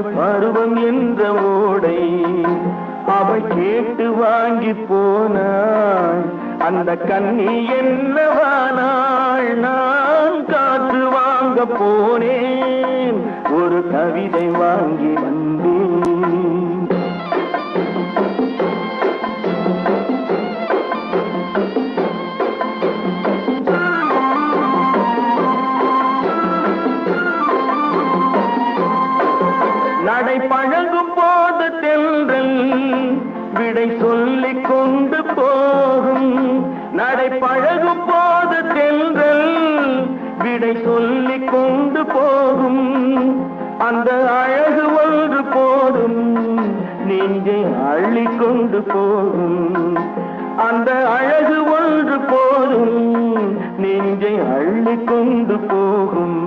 அவள் பருவம் என்ற ஓடை அவள் கேட்டு வாங்கி போனாள். அந்த கண்ணி என்னவானாள்? நான் காற்று வாங்க போனேன், ஒரு கவிதை வாங்கி வந்தேன். நடை பழகும் போது தென்றல் விடை சொல்லிக் கொண்டு போகும். நடை பழகும் போது தென்றல் விடை சொல்லிக் கொண்டு போகும். அந்த அழகு ஒன்று போதும் நெஞ்சை அள்ளிக் கொண்டு போகும். அந்த அழகு ஒன்று போதும் நெஞ்சை அள்ளிக் கொண்டு போகும்.